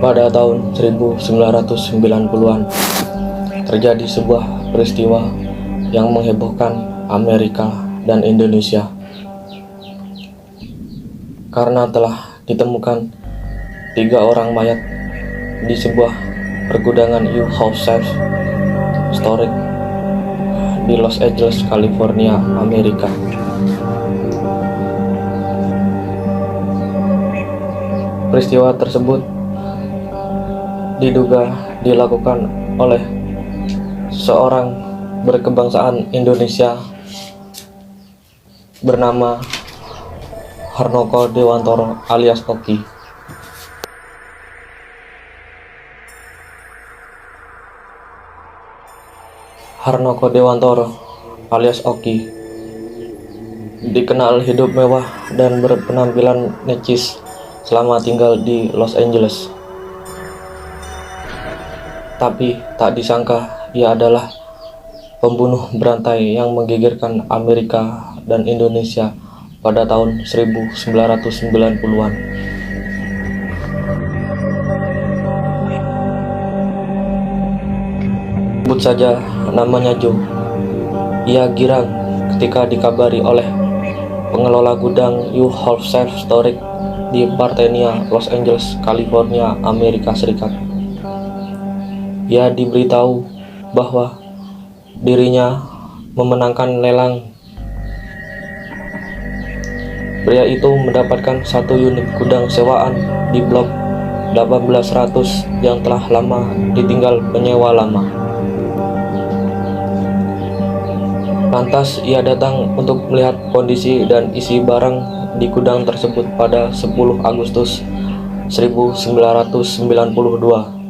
Pada tahun 1990-an terjadi sebuah peristiwa yang menghebohkan Amerika dan Indonesia karena telah ditemukan 3 orang mayat di sebuah pergudangan U-Haul Self Storage di Los Angeles, California, Amerika. Peristiwa tersebut diduga dilakukan oleh seorang berkebangsaan Indonesia bernama Harnoko Dewantoro alias Oki. Harnoko Dewantoro alias Oki dikenal hidup mewah dan berpenampilan necis selama tinggal di Los Angeles. Tapi tak disangka ia adalah pembunuh berantai yang menggegerkan Amerika dan Indonesia pada tahun 1990-an. Sebut saja namanya Joe. Ia girang ketika dikabari oleh pengelola gudang U-Haul Self Storage di Pasadena, Los Angeles, California, Amerika Serikat. Ia diberitahu bahwa dirinya memenangkan lelang. Pria itu mendapatkan 1 unit gudang sewaan di blok 1800 yang telah lama ditinggal penyewa lama. Lantas ia datang untuk melihat kondisi dan isi barang di gudang tersebut pada 10 Agustus 1992.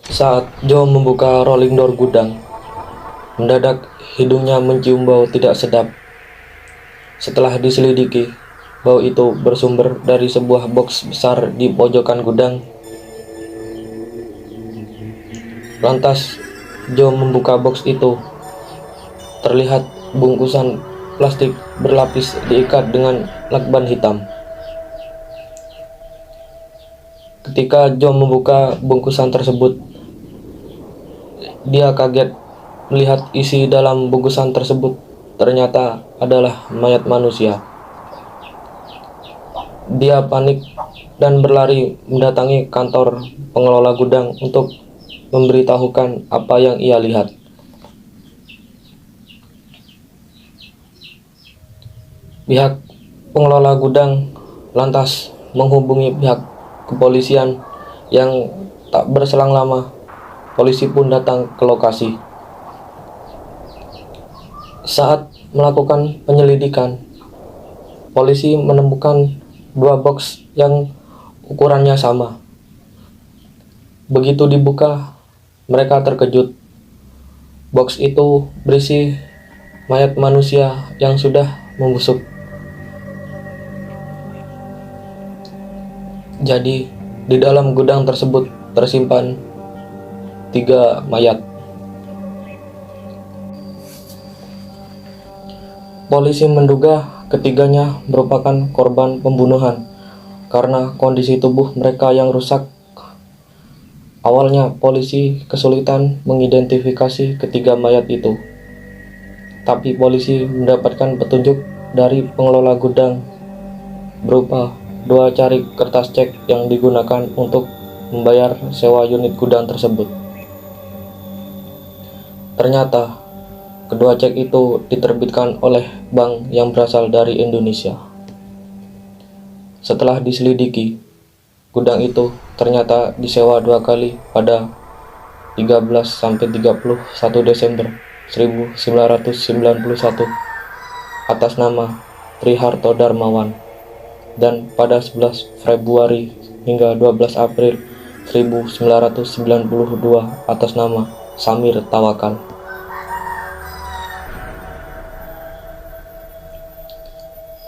Saat Joe membuka rolling door gudang, mendadak hidungnya mencium bau tidak sedap. Setelah diselidiki, bau itu bersumber dari sebuah box besar di pojokan gudang. Lantas Joe membuka box itu. Terlihat bungkusan plastik berlapis diikat dengan lakban hitam. Ketika Joe membuka bungkusan tersebut, dia kaget melihat isi dalam bungkusan tersebut ternyata adalah mayat manusia. Dia panik dan berlari mendatangi kantor pengelola gudang untuk memberitahukan apa yang ia lihat. Pihak pengelola gudang lantas menghubungi pihak kepolisian yang tak berselang lama. Polisi pun datang ke lokasi. Saat melakukan penyelidikan, polisi menemukan 2 box yang ukurannya sama. Begitu dibuka, mereka terkejut. Box itu berisi mayat manusia yang sudah membusuk. Jadi, di dalam gudang tersebut tersimpan 3 mayat. Polisi menduga ketiganya merupakan korban pembunuhan karena kondisi tubuh mereka yang rusak. Awalnya polisi kesulitan mengidentifikasi ketiga mayat itu. Tapi polisi mendapatkan petunjuk dari pengelola gudang berupa 2 cari kertas cek yang digunakan untuk membayar sewa unit gudang tersebut. Ternyata kedua cek itu diterbitkan oleh bank yang berasal dari Indonesia. Setelah diselidiki, gudang itu ternyata disewa 2 kali pada 13-31 Desember 1991 atas nama Triharto Darmawan dan pada 11 Februari hingga 12 April 1992 atas nama Samir Tawakal.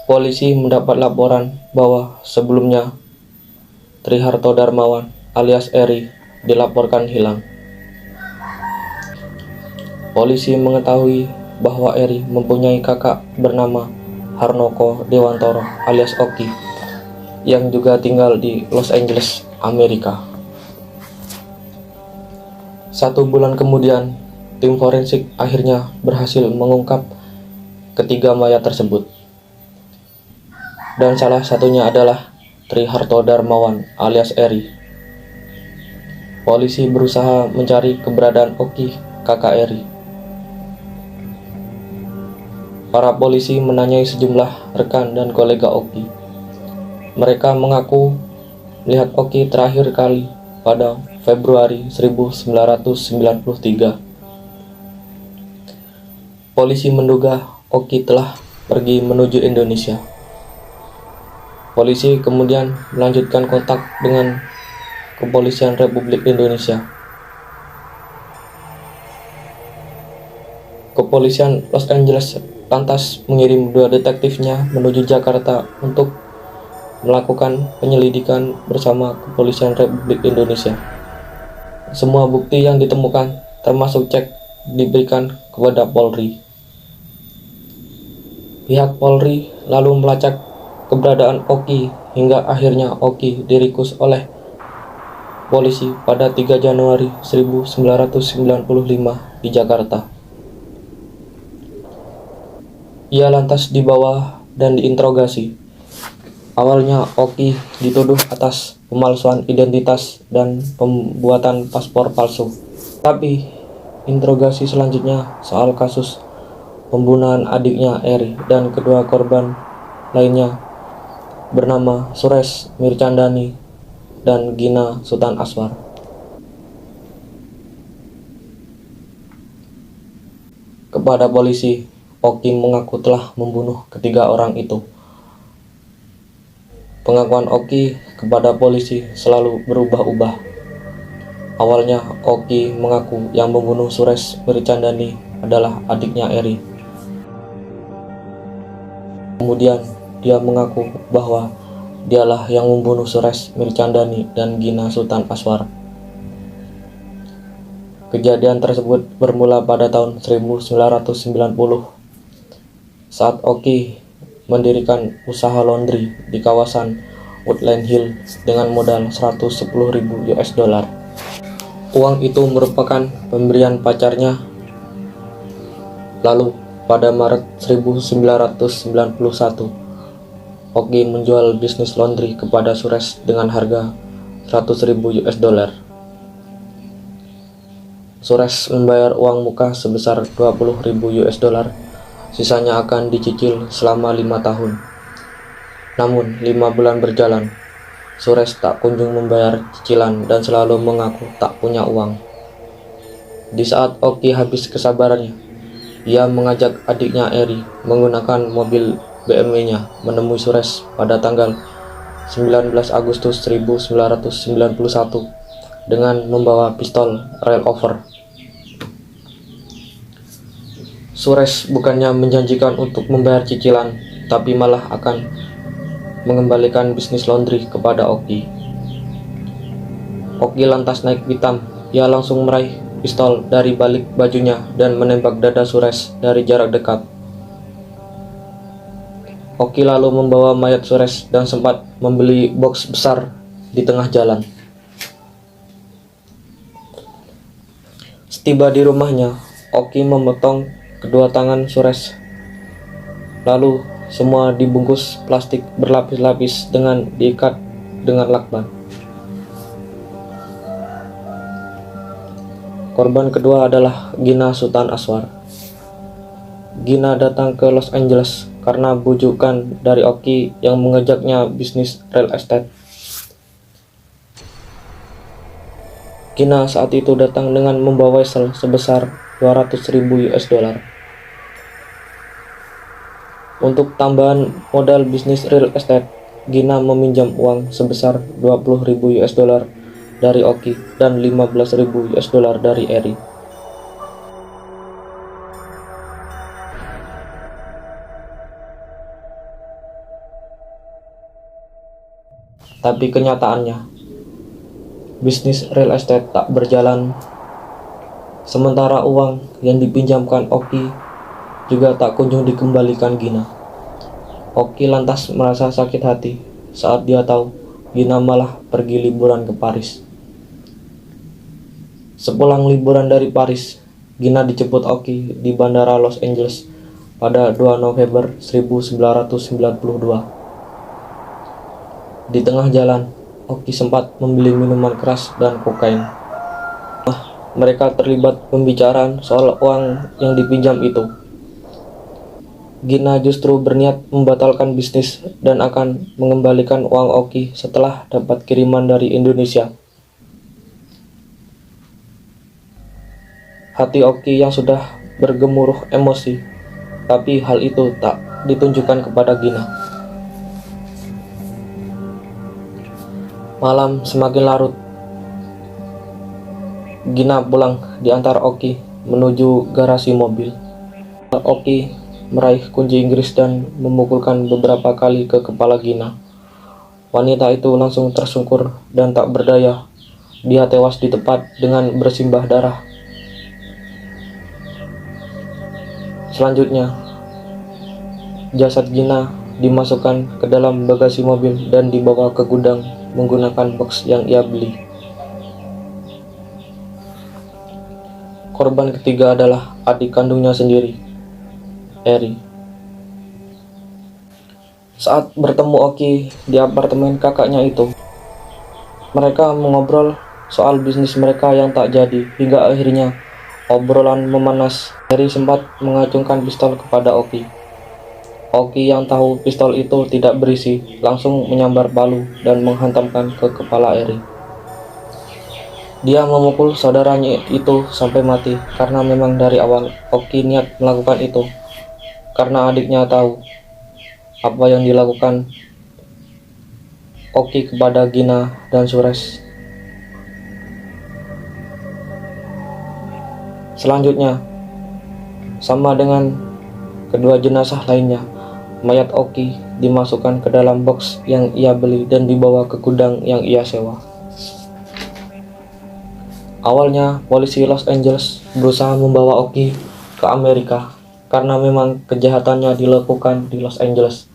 Polisi mendapat laporan bahwa sebelumnya Triharto Darmawan alias Eri dilaporkan hilang. Polisi mengetahui bahwa Eri mempunyai kakak bernama Harnoko Dewantoro alias Oki yang juga tinggal di Los Angeles, Amerika. 1 bulan kemudian, tim forensik akhirnya berhasil mengungkap ketiga mayat tersebut. Dan salah satunya adalah Triharto Darmawan alias Eri. Polisi berusaha mencari keberadaan Oki, kakak Eri. Para polisi menanyai sejumlah rekan dan kolega Oki. Mereka mengaku melihat Oki terakhir kali pada Februari 1993. Polisi menduga Oki telah pergi menuju Indonesia. Polisi kemudian melanjutkan kontak dengan Kepolisian Republik Indonesia. Kepolisian Los Angeles lantas mengirim 2 detektifnya menuju Jakarta untuk melakukan penyelidikan bersama Kepolisian Republik Indonesia. Semua bukti yang ditemukan, termasuk cek, diberikan kepada Polri. Pihak Polri lalu melacak keberadaan Oki hingga akhirnya Oki diringkus oleh polisi pada 3 Januari 1995 di Jakarta. Ia lantas dibawa dan diinterogasi. Awalnya Oki dituduh atas pemalsuan identitas dan pembuatan paspor palsu. Tapi interogasi selanjutnya soal kasus pembunuhan adiknya Eri dan kedua korban lainnya bernama Suresh Mirchandani dan Gina Sultan Aswar. Kepada polisi, Oki mengaku telah membunuh ketiga orang itu. Pengakuan Oki kepada polisi selalu berubah-ubah. Awalnya Oki mengaku yang membunuh Suresh Mirchandani adalah adiknya Eri. Kemudian dia mengaku bahwa dialah yang membunuh Suresh Mirchandani dan Gina Sultan Aswar. Kejadian tersebut bermula pada tahun 1990 saat Oki mendirikan usaha laundry di kawasan Woodland Hill dengan modal 110.000 US dollar. Uang itu merupakan pemberian pacarnya. Lalu pada Maret 1991, Oki menjual bisnis laundry kepada Suresh dengan harga 100.000 US dollar. Suresh membayar uang muka sebesar 20.000 US dollar. Sisanya akan dicicil selama 5 tahun. Namun 5 bulan berjalan, Suresh tak kunjung membayar cicilan dan selalu mengaku tak punya uang. Di saat Oki habis kesabarannya, ia mengajak adiknya Eri menggunakan mobil BMW-nya menemui Suresh pada tanggal 19 Agustus 1991 dengan membawa pistol rollover. Suresh bukannya menjanjikan untuk membayar cicilan, tapi malah akan mengembalikan bisnis laundry kepada Oki. Oki lantas naik pitam. Ia langsung meraih pistol dari balik bajunya dan menembak dada Suresh dari jarak dekat. Oki lalu membawa mayat Suresh dan sempat membeli box besar di tengah jalan. Setiba di rumahnya, Oki memotong kedua tangan Suresh. Lalu semua dibungkus plastik berlapis-lapis dengan diikat dengan lakban. Korban kedua adalah Gina Sultan Aswar. Gina datang ke Los Angeles karena bujukan dari Oki yang mengajaknya bisnis real estate. Gina saat itu datang dengan membawa wesel sebesar 200.000 US dollar. Untuk tambahan modal bisnis real estate, Gina meminjam uang sebesar 20.000 US dollar dari Oki dan 15.000 US dollar dari Eri. Tapi kenyataannya, bisnis real estate tak berjalan. Sementara uang yang dipinjamkan Oki juga tak kunjung dikembalikan Gina. Oki lantas merasa sakit hati saat dia tahu Gina malah pergi liburan ke Paris. Sepulang liburan dari Paris, Gina dijemput Oki di Bandara Los Angeles pada 2 November 1992. Di tengah jalan, Oki sempat membeli minuman keras dan kokain. Mereka terlibat pembicaraan soal uang yang dipinjam itu. Gina justru berniat membatalkan bisnis dan akan mengembalikan uang Oki setelah dapat kiriman dari Indonesia. Hati Oki yang sudah bergemuruh emosi, tapi hal itu tak ditunjukkan kepada Gina. Malam semakin larut. Gina pulang diantar Oki menuju garasi mobil. Oki meraih kunci Inggris dan memukulkan beberapa kali ke kepala Gina. Wanita itu langsung tersungkur dan tak berdaya. Dia tewas di tempat dengan bersimbah darah. Selanjutnya, jasad Gina dimasukkan ke dalam bagasi mobil dan dibawa ke gudang menggunakan box yang ia beli. Korban ketiga adalah adik kandungnya sendiri, Eri. Saat bertemu Oki di apartemen kakaknya itu, mereka mengobrol soal bisnis mereka yang tak jadi, hingga akhirnya obrolan memanas. Eri sempat mengacungkan pistol kepada Oki. Oki yang tahu pistol itu tidak berisi, langsung menyambar palu dan menghantamkan ke kepala Eri. Dia memukul saudaranya itu sampai mati, karena memang dari awal Oki niat melakukan itu, karena adiknya tahu apa yang dilakukan Oki kepada Gina dan Suresh. Selanjutnya, sama dengan kedua jenazah lainnya, mayat Oki dimasukkan ke dalam box yang ia beli dan dibawa ke gudang yang ia sewa. Awalnya, polisi Los Angeles berusaha membawa Oki ke Amerika karena memang kejahatannya dilakukan di Los Angeles.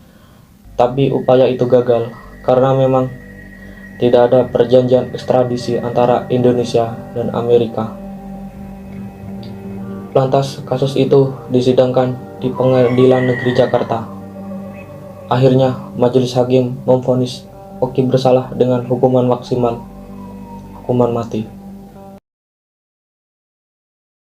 Tapi upaya itu gagal karena memang tidak ada perjanjian ekstradisi antara Indonesia dan Amerika. Lantas kasus itu disidangkan di Pengadilan Negeri Jakarta. Akhirnya majelis hakim memvonis Oki bersalah dengan hukuman maksimal, hukuman mati.